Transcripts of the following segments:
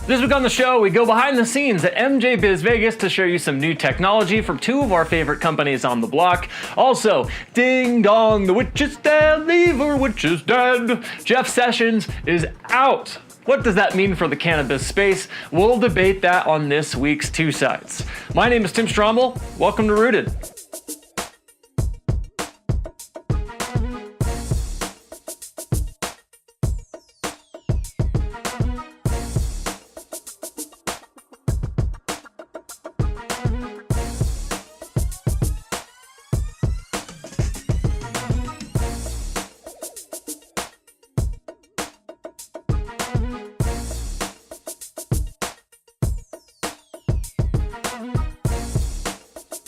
This week on the show, we go behind the scenes at MJBiz Vegas to show you some new technology from two of our favorite companies on the block. Also, ding dong, the witch is dead, leave her witch is dead. Jeff Sessions is out. What does that mean for the cannabis space? We'll debate that on this week's Two Sides. My name is Tim Strombel. Welcome to Rooted.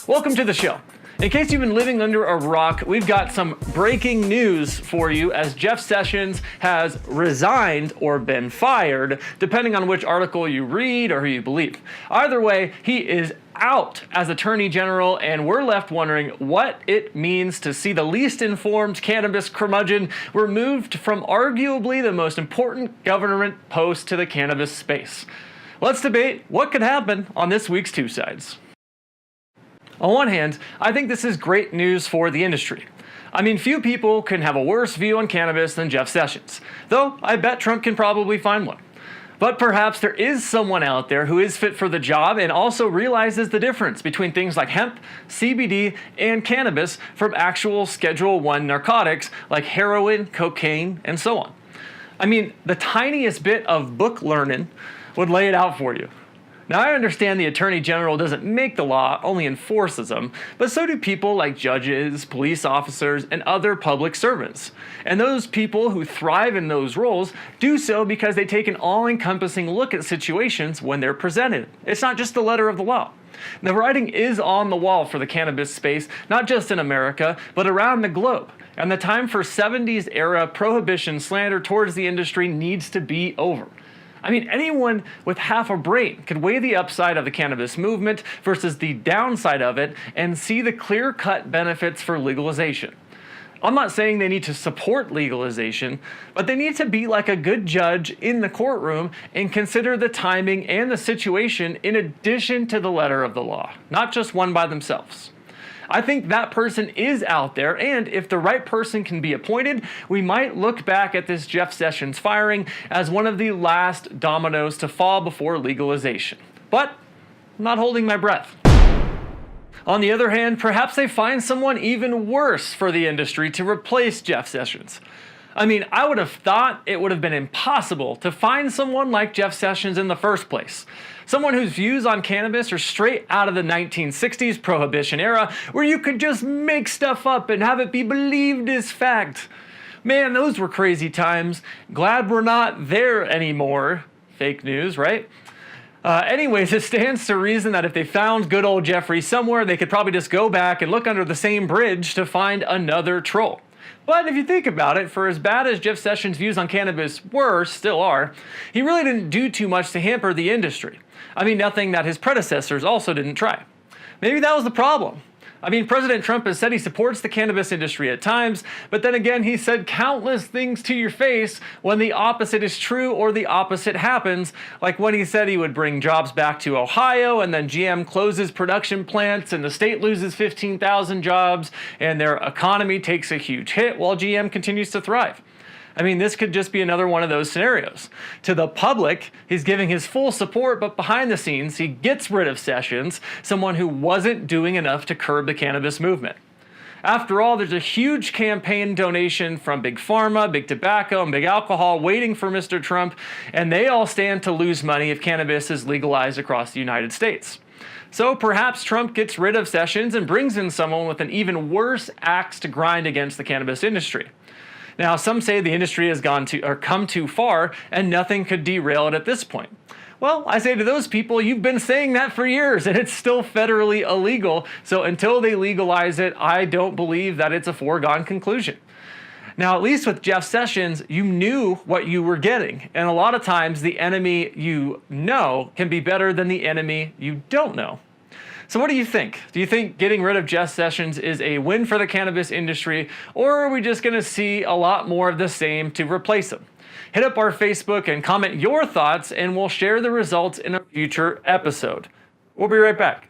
Welcome to the show. In case you've been living under a rock, we've got some breaking news for you as Jeff Sessions has resigned or been fired, depending on which article you read or who you believe. Either way, he is out as Attorney General, and we're left wondering what it means to see the least informed cannabis curmudgeon removed from arguably the most important government post to the cannabis space. Let's debate what could happen on this week's Two Sides. On one hand, I think this is great news for the industry. I mean, few people can have a worse view on cannabis than Jeff Sessions, though I bet Trump can probably find one. But perhaps there is someone out there who is fit for the job and also realizes the difference between things like hemp, CBD, and cannabis from actual Schedule I narcotics like heroin, cocaine, and so on. I mean, the tiniest bit of book learning would lay it out for you. Now, I understand the Attorney General doesn't make the law, only enforces them, but so do people like judges, police officers, and other public servants. And those people who thrive in those roles do so because they take an all-encompassing look at situations when they're presented. It's not just the letter of the law. The writing is on the wall for the cannabis space, not just in America, but around the globe. And the time for 70s era prohibition slander towards the industry needs to be over. I mean, anyone with half a brain could weigh the upside of the cannabis movement versus the downside of it and see the clear-cut benefits for legalization. I'm not saying they need to support legalization, but they need to be like a good judge in the courtroom and consider the timing and the situation in addition to the letter of the law, not just one by themselves. I think that person is out there, and if the right person can be appointed, we might look back at this Jeff Sessions firing as one of the last dominoes to fall before legalization. But I'm not holding my breath. On the other hand, perhaps they find someone even worse for the industry to replace Jeff Sessions. I mean, I would have thought it would have been impossible to find someone like Jeff Sessions in the first place. Someone whose views on cannabis are straight out of the 1960s Prohibition era, where you could just make stuff up and have it be believed as fact. Man, those were crazy times. Glad we're not there anymore. Fake news, right? Anyways, it stands to reason that if they found good old Jeffrey somewhere, they could probably just go back and look under the same bridge to find another troll. But if you think about it, for as bad as Jeff Sessions' views on cannabis still are, he really didn't do too much to hamper the industry. I mean, nothing that his predecessors also didn't try. Maybe that was the problem. I mean, President Trump has said he supports the cannabis industry at times, but then again, he said countless things to your face when the opposite is true or the opposite happens, like when he said he would bring jobs back to Ohio, and then GM closes production plants and the state loses 15,000 jobs and their economy takes a huge hit while GM continues to thrive. I mean, this could just be another one of those scenarios. To the public, he's giving his full support, but behind the scenes, he gets rid of Sessions, someone who wasn't doing enough to curb the cannabis movement. After all, there's a huge campaign donation from Big Pharma, Big Tobacco, and Big Alcohol waiting for Mr. Trump, and they all stand to lose money if cannabis is legalized across the United States. So perhaps Trump gets rid of Sessions and brings in someone with an even worse axe to grind against the cannabis industry. Now, some say the industry has come too far and nothing could derail it at this point. Well, I say to those people, you've been saying that for years and it's still federally illegal. So until they legalize it, I don't believe that it's a foregone conclusion. Now, at least with Jeff Sessions, you knew what you were getting. And a lot of times the enemy you know can be better than the enemy you don't know. So what do you think? Do you think getting rid of Jeff Sessions is a win for the cannabis industry, or are we just going to see a lot more of the same to replace him? Hit up our Facebook and comment your thoughts, and we'll share the results in a future episode. We'll be right back.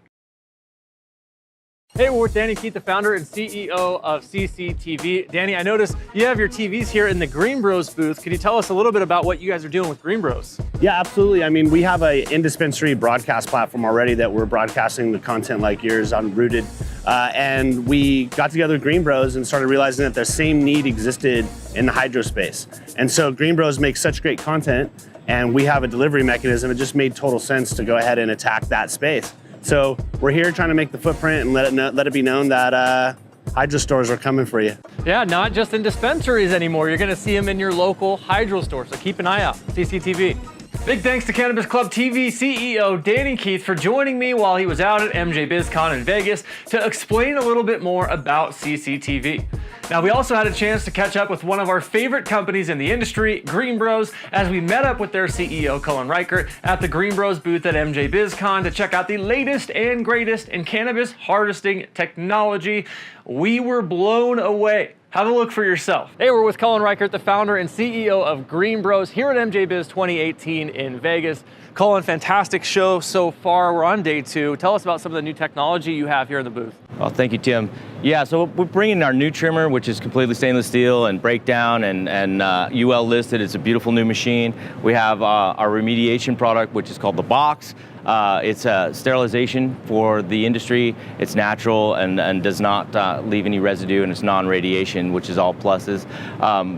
Hey, we're with Danny Keith, the founder and CEO of CCTV. Danny, I noticed you have your TVs here in the GreenBroz booth. Could you tell us a little bit about what you guys are doing with GreenBroz? Yeah, absolutely. I mean, we have a in-dispensary broadcast platform already that we're broadcasting the content like yours on Rooted. And we got together with GreenBroz and started realizing that the same need existed in the hydro space. And so GreenBroz makes such great content, and we have a delivery mechanism. It just made total sense to go ahead and attack that space. So we're here trying to make the footprint and let it be known that hydro stores are coming for you. Yeah, not just in dispensaries anymore. You're gonna see them in your local hydro store, so keep an eye out. CCTV. Big thanks to Cannabis Club TV CEO Danny Keith for joining me while he was out at MJBizCon in Vegas to explain a little bit more about CCTV. Now, we also had a chance to catch up with one of our favorite companies in the industry, GreenBroz, as we met up with their CEO, Cullen Reichert, at the GreenBroz booth at MJBizCon to check out the latest and greatest in cannabis harvesting technology. We were blown away. Have a look for yourself. Hey, we're with Cullen Reichert, the founder and CEO of GreenBroz here at MJBiz 2018 in Vegas. Cullen, fantastic show so far. We're on day 2. Tell us about some of the new technology you have here in the booth. Well, thank you, Tim. Yeah, so we're bringing our new trimmer, which is completely stainless steel and breakdown and UL listed. It's a beautiful new machine. We have our remediation product, which is called the Box. It's a sterilization for the industry. It's natural and does not leave any residue, and it's non-radiation, which is all pluses.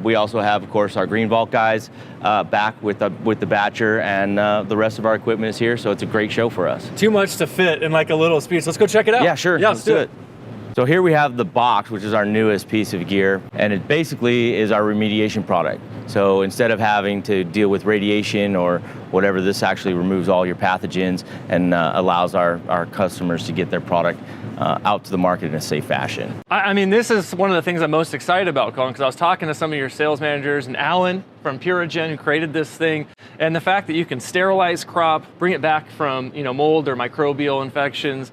We also have, of course, our Green Vault guys back with the batcher, and the rest of our equipment is here, so it's a great show for us. Too much to fit in like a little speech. Let's go check it out. Yeah, sure. Yeah, let's do it. So here we have the Box, which is our newest piece of gear, and it basically is our remediation product. So instead of having to deal with radiation or whatever, this actually removes all your pathogens and allows our customers to get their product out to the market in a safe fashion. I mean, this is one of the things I'm most excited about, Cullen, because I was talking to some of your sales managers and Alan from Purigen, who created this thing, and the fact that you can sterilize crop, bring it back from mold or microbial infections.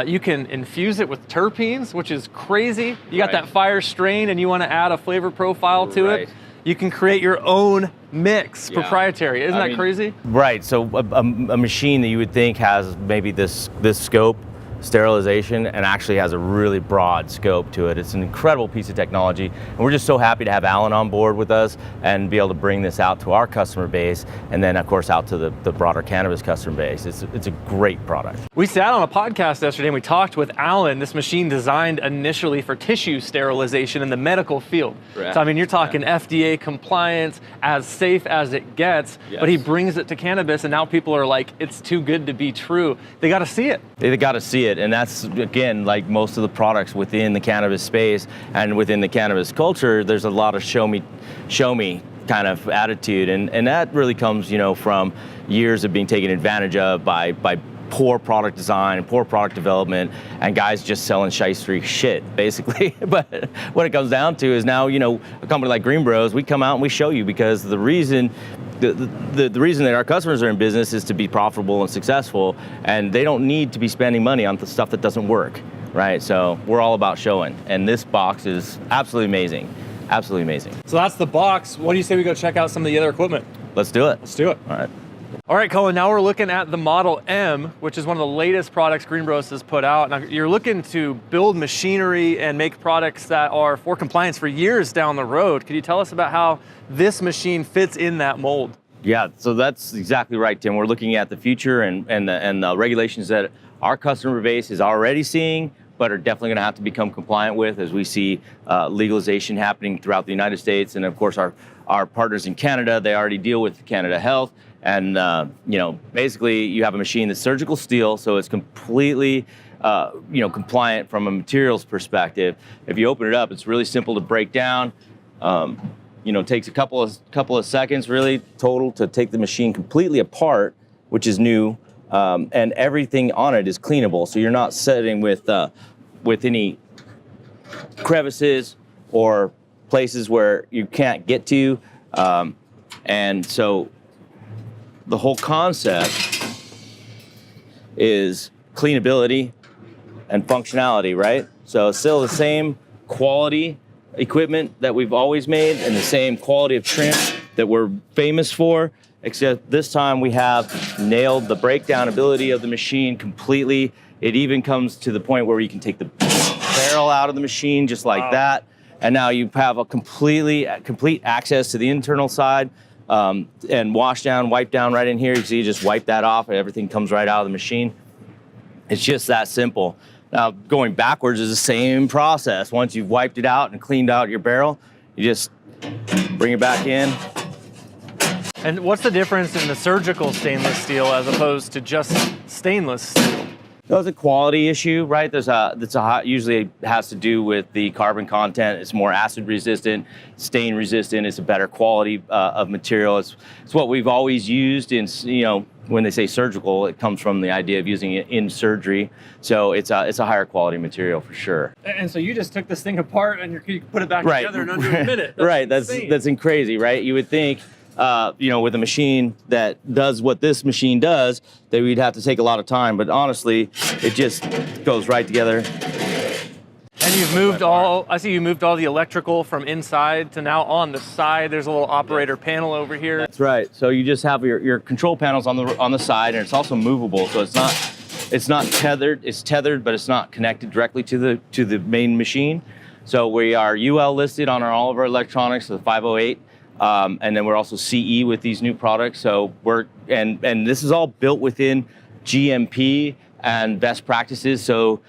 You can infuse it with terpenes, which is crazy. You got that fire strain and you want to add a flavor profile to it. You can create your own mix, proprietary. Isn't that crazy? Right, so a machine that you would think has maybe this scope, sterilization, and actually has a really broad scope to it. It's an incredible piece of technology, and we're just so happy to have Alan on board with us and be able to bring this out to our customer base, and then of course out to the broader cannabis customer base. It's a great product. We sat on a podcast yesterday and we talked with Alan, this machine designed initially for tissue sterilization in the medical field. Right. So I mean, you're talking FDA compliance, as safe as it gets, but he brings it to cannabis, and now people are like, it's too good to be true. They got to see it. They got to see it. And that's, again, like most of the products within the cannabis space and within the cannabis culture, there's a lot of show me kind of attitude. And that really comes, from years of being taken advantage of by poor product design, poor product development, and guys just selling shy-streak shit, basically. But what it comes down to is now, a company like GreenBroz, we come out and we show you, because the reason that our customers are in business is to be profitable and successful, and they don't need to be spending money on the stuff that doesn't work, right? So we're all about showing, and this Box is absolutely amazing, absolutely amazing. So that's the Box. What do you say we go check out some of the other equipment? Let's do it. Let's do it. All right. All right, Cullen, now we're looking at the Model M, which is one of the latest products GreenBroz has put out. Now, you're looking to build machinery and make products that are for compliance for years down the road. Could you tell us about how this machine fits in that mold? Yeah, so that's exactly right, Tim. We're looking at the future and the regulations that our customer base is already seeing, but are definitely going to have to become compliant with as we see legalization happening throughout the United States. And of course, our partners in Canada, they already deal with Canada Health. And, basically you have a machine that's surgical steel, so it's completely, compliant from a materials perspective. If you open it up, it's really simple to break down. Takes a couple of seconds really total to take the machine completely apart, which is new. And everything on it is cleanable. So you're not sitting with any crevices or places where you can't get to. And so the whole concept is cleanability and functionality, right? So still the same quality equipment that we've always made and the same quality of trim that we're famous for, except this time we have nailed the breakdown ability of the machine completely. It even comes to the point where you can take the barrel out of the machine just like that. And now you have a complete access to the internal side, and wash down, wipe down right in here. You see, you just wipe that off and everything comes right out of the machine. It's just that simple. Now, going backwards is the same process. Once you've wiped it out and cleaned out your barrel, you just bring it back in. And what's the difference in the surgical stainless steel as opposed to just stainless steel? It's a quality issue, right? Usually has to do with the carbon content. It's more acid resistant, stain resistant. It's a better quality of material. It's what we've always used in, when they say surgical, it comes from the idea of using it in surgery. So it's a higher quality material for sure. And so you just took this thing apart and you could put it back right. together in under a minute. That's crazy, right? You would think, with a machine that does what this machine does, that we'd have to take a lot of time. But honestly, it just goes right together. And you've moved I see you moved all the electrical from inside to now on the side. There's a little operator panel over here. That's right. So you just have your control panels on the side, and it's also movable. So it's not tethered. It's tethered, but it's not connected directly to the main machine. So we are UL listed on all of our electronics, so the 508. And then we're also CE with these new products. So and this is all built within GMP and best practices. So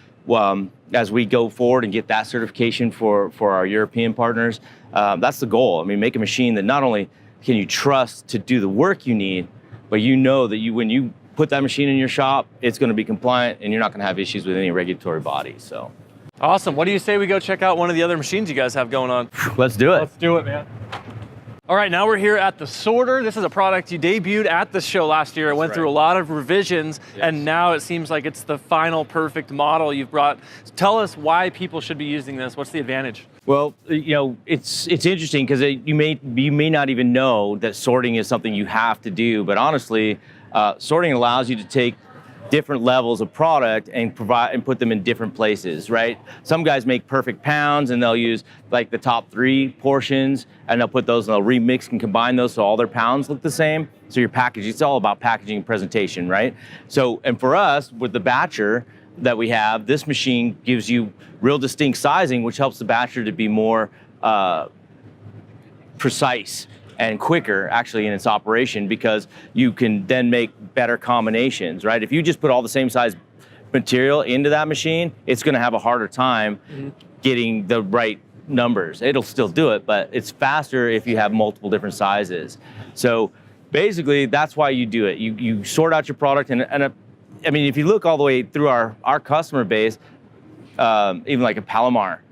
as we go forward and get that certification for our European partners, that's the goal. I mean, make a machine that not only can you trust to do the work you need, but you know that when you put that machine in your shop, it's going to be compliant and you're not going to have issues with any regulatory bodies. So awesome. What do you say we go check out one of the other machines you guys have going on? Let's do it. Let's do it, man. All right, now we're here at the sorter. This is a product you debuted at the show last year. It went through a lot of revisions, and now it seems like it's the final perfect model you've brought. Tell us why people should be using this. What's the advantage? Well, it's interesting because you may not even know that sorting is something you have to do, but honestly, sorting allows you to take different levels of product and put them in different places, right? Some guys make perfect pounds and they'll use like the top 3 portions and they'll put those and they'll remix and combine those so all their pounds look the same. So your package, it's all about packaging and presentation, right? So, and for us, with the batcher that we have, this machine gives you real distinct sizing, which helps the batcher to be more precise and quicker actually in its operation, because you can then make better combinations, right? If you just put all the same size material into that machine, it's gonna have a harder time getting the right numbers. It'll still do it, but it's faster if you have multiple different sizes. So basically, that's why you do it. You sort out your product, and I mean, if you look all the way through our customer base, even like a Palomar,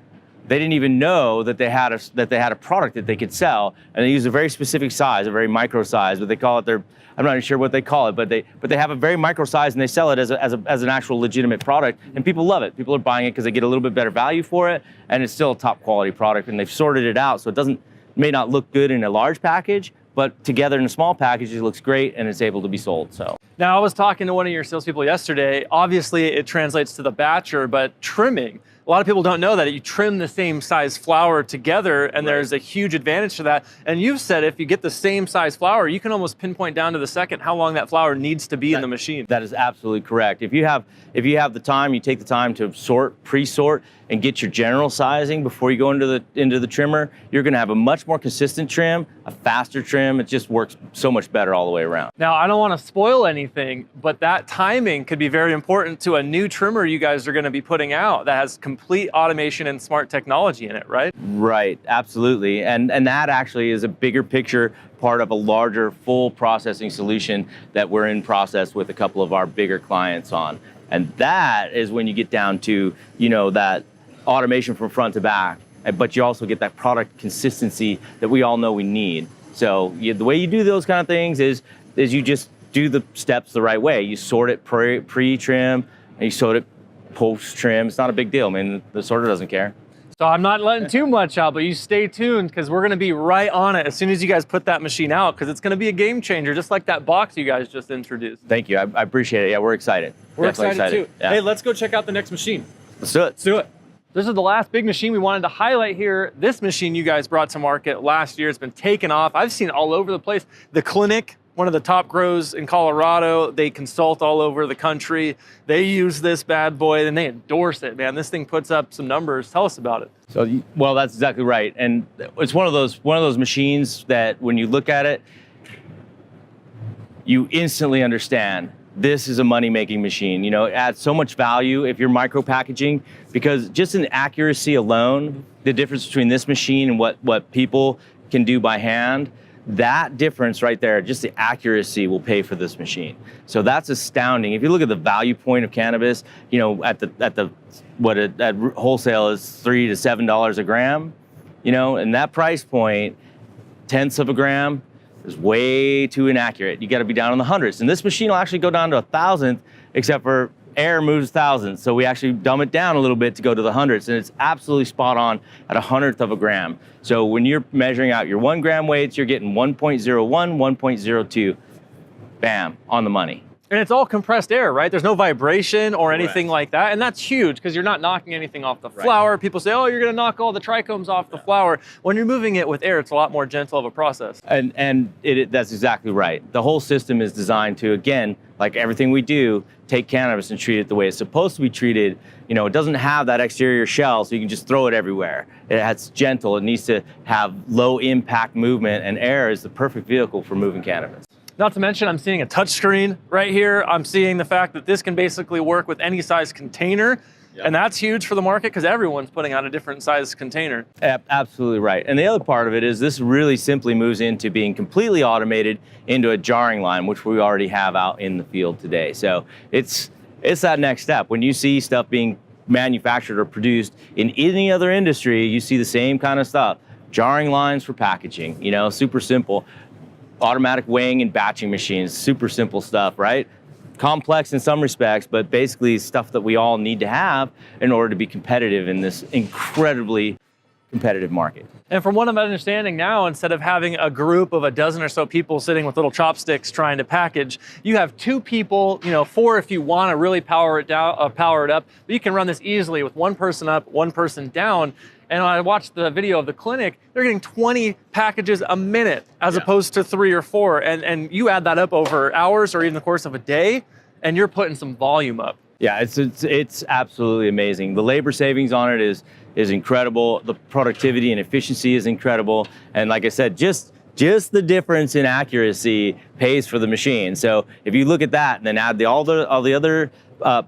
they didn't even know that they had a product that they could sell, and they use a very specific size, a very micro size. But they call it I'm not even sure what they call it, but they have a very micro size, and they sell it as an actual legitimate product, and people love it. People are buying it because they get a little bit better value for it, and it's still a top quality product, and they've sorted it out so it may not look good in a large package, but together in a small package, it looks great and it's able to be sold. So now, I was talking to one of your salespeople yesterday. Obviously, it translates to the batcher, but trimming. A lot of people don't know that you trim the same size flower together, and there's a huge advantage to that. And you've said if you get the same size flower, you can almost pinpoint down to the second how long that flower needs to be in the machine. That is absolutely correct. If you have the time, you take the time to pre-sort, and get your general sizing before you go into the trimmer, you're going to have a much more consistent trim, a faster trim. It just works so much better all the way around. Now, I don't want to spoil anything, but that timing could be very important to a new trimmer you guys are going to be putting out that has complete automation and smart technology in it, right? Right, absolutely. And that actually is a bigger picture part of a larger full processing solution that we're in process with a couple of our bigger clients on. And that is when you get down to, that automation from front to back, but you also get that product consistency that we all know we need. So the way you do those kind of things is you just do the steps the right way. You sort it pre-trim, and you sort it post-trim. It's not a big deal. I mean, the sorter doesn't care. So I'm not letting too much out, but you stay tuned because we're going to be right on it as soon as you guys put that machine out, because it's going to be a game changer, just like that box you guys just introduced. Thank you. I appreciate it. Yeah, we're excited. We're excited too. Yeah. Hey, let's go check out the next machine. Let's do it. Let's do it. This is the last big machine we wanted to highlight here. This machine you guys brought to market last year. It's been taken off. I've seen it all over the place. The Clinic, one of the top grows in Colorado. They consult all over the country. They use this bad boy and they endorse it, man. This thing puts up some numbers. Tell us about it. So, well, that's exactly right. And it's one of those machines that when you look at it, you instantly understand this is a money-making machine. You know, it adds so much value if you're micro-packaging, because just in accuracy alone, the difference between this machine and what people can do by hand, that difference right there, just the accuracy will pay for this machine. So that's astounding. If you look at the value point of cannabis, you know, at wholesale is $3 to $7 a gram, you know, and that price point, tenths of a gram, is way too inaccurate. You got to be down in the hundreds. And this machine will actually go down to 1,000th, except for air moves thousandths. So we actually dumb it down a little bit to go to the hundreds, and it's absolutely spot on at 100th of a gram. So when you're measuring out your 1 gram weights, you're getting 1.01, 1.02, bam, on the money. And it's all compressed air, right? There's no vibration or anything like that. And that's huge because you're not knocking anything off the flower. People say, oh, you're going to knock all the trichomes off the flower. When you're moving it with air, it's a lot more gentle of a process. And that's exactly right. The whole system is designed to, again, like everything we do, take cannabis and treat it the way it's supposed to be treated. You know, it doesn't have that exterior shell, so you can just throw it everywhere. It's gentle. It needs to have low impact movement, and air is the perfect vehicle for moving cannabis. Not to mention, I'm seeing a touch screen right here. I'm seeing the fact that this can basically work with any size container. Yep. And that's huge for the market because everyone's putting out a different size container. Absolutely right. And the other part of it is this really simply moves into being completely automated into a jarring line, which we already have out in the field today. So it's that next step. When you see stuff being manufactured or produced in any other industry, you see the same kind of stuff. Jarring lines for packaging, you know, super simple. Automatic weighing and batching machines, super simple stuff, right? Complex in some respects, but basically stuff that we all need to have in order to be competitive in this incredibly competitive market. And from what I'm understanding now, instead of having a group of a dozen or so people sitting with little chopsticks trying to package, you have 2 people, you know, 4 if you want to really power it up. But you can run this easily with 1 person up, 1 person down. And when I watched the video of the Clinic, they're getting 20 packages a minute as opposed to 3 or 4. And you add that up over hours or even the course of a day, and you're putting some volume up. Yeah, it's absolutely amazing. The labor savings on it is incredible. The productivity and efficiency is incredible. And like I said, just the difference in accuracy pays for the machine. So if you look at that and then add all the other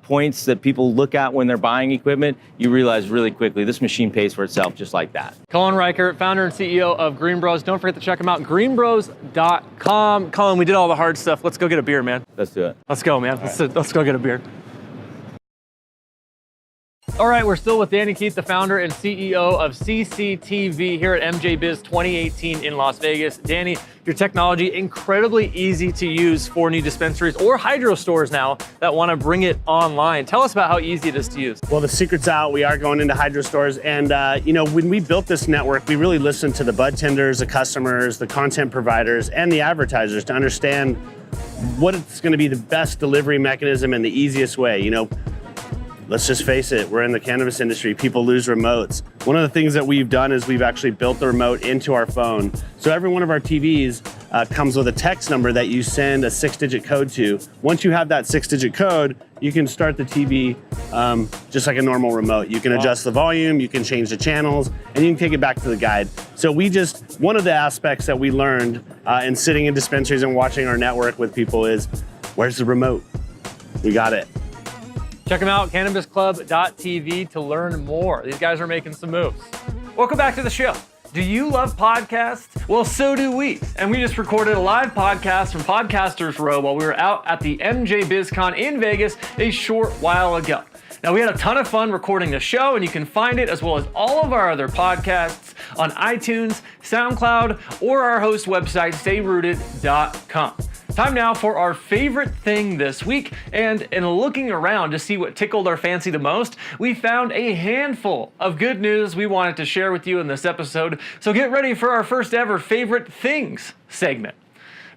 points that people look at when they're buying equipment, you realize really quickly this machine pays for itself just like that. Cullen Reichert, founder and CEO of GreenBroz. Don't forget to check them out, greenbroz.com. Cullen, we did all the hard stuff. Let's go get a beer, man. Let's do it. Let's go, man. Let's go get a beer. All right, we're still with Danny Keith, the founder and CEO of CCTV here at MJBiz 2018 in Las Vegas. Danny, your technology, incredibly easy to use for new dispensaries or hydro stores now that want to bring it online. Tell us about how easy it is to use. Well, the secret's out. We are going into hydro stores. And, you know, when we built this network, we really listened to the bud tenders, the customers, the content providers, and the advertisers to understand what it's going to be the best delivery mechanism and the easiest way. You know, let's just face it, we're in the cannabis industry. People lose remotes. One of the things that we've done is we've actually built the remote into our phone. So every one of our TVs comes with a text number that you send a 6-digit code to. Once you have that 6-digit code, you can start the TV just like a normal remote. You can adjust the volume, you can change the channels, and you can take it back to the guide. So one of the aspects that we learned in sitting in dispensaries and watching our network with people is, where's the remote? We got it. Check them out, cannabisclub.tv, to learn more. These guys are making some moves. Welcome back to the show. Do you love podcasts? Well, so do we. And we just recorded a live podcast from Podcasters Row while we were out at the MJBizCon in Vegas a short while ago. Now, we had a ton of fun recording the show, and you can find it as well as all of our other podcasts on iTunes, SoundCloud, or our host website, stayrooted.com. Time now for our favorite thing this week, and in looking around to see what tickled our fancy the most, we found a handful of good news we wanted to share with you in this episode. So get ready for our first ever favorite things segment.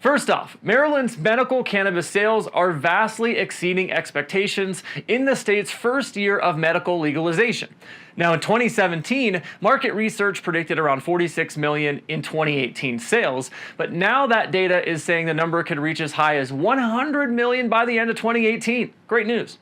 First off, Maryland's medical cannabis sales are vastly exceeding expectations in the state's first year of medical legalization. Now in 2017, market research predicted around 46 million in 2018 sales, but now that data is saying the number could reach as high as 100 million by the end of 2018. Great news.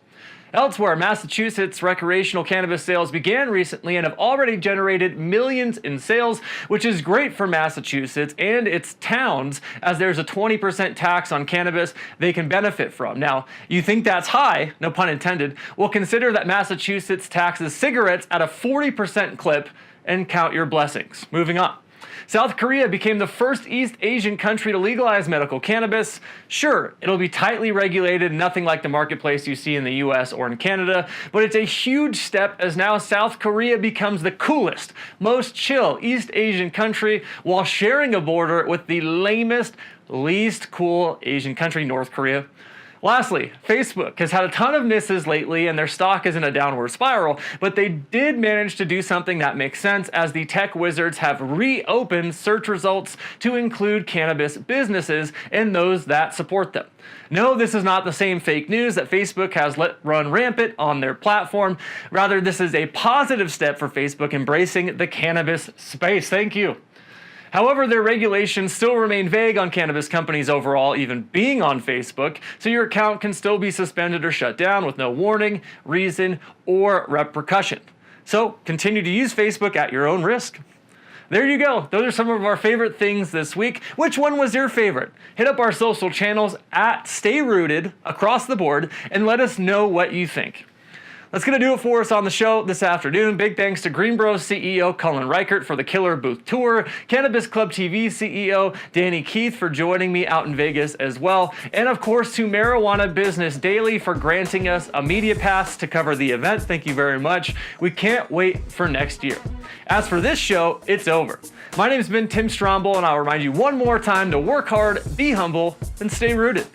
Elsewhere, Massachusetts recreational cannabis sales began recently and have already generated millions in sales, which is great for Massachusetts and its towns, as there's a 20% tax on cannabis they can benefit from. Now, you think that's high, no pun intended. Well, consider that Massachusetts taxes cigarettes at a 40% clip and count your blessings. Moving on. South Korea became the first East Asian country to legalize medical cannabis. Sure, it'll be tightly regulated, nothing like the marketplace you see in the US or in Canada, but it's a huge step as now South Korea becomes the coolest, most chill East Asian country while sharing a border with the lamest, least cool Asian country, North Korea. Lastly, Facebook has had a ton of misses lately and their stock is in a downward spiral, but they did manage to do something that makes sense as the tech wizards have reopened search results to include cannabis businesses and those that support them. No, this is not the same fake news that Facebook has let run rampant on their platform. Rather, this is a positive step for Facebook embracing the cannabis space. Thank you. However, their regulations still remain vague on cannabis companies overall, even being on Facebook, so your account can still be suspended or shut down with no warning, reason, or repercussion. So continue to use Facebook at your own risk. There you go. Those are some of our favorite things this week. Which one was your favorite? Hit up our social channels at Stay Rooted across the board and let us know what you think. That's going to do it for us on the show this afternoon. Big thanks to GreenBroz CEO Cullen Reichert for the Killer Booth Tour, Cannabis Club TV CEO Danny Keith for joining me out in Vegas as well, and of course to Marijuana Business Daily for granting us a media pass to cover the event. Thank you very much. We can't wait for next year. As for this show, it's over. My name's been Tim Stromble, and I'll remind you one more time to work hard, be humble, and stay rooted.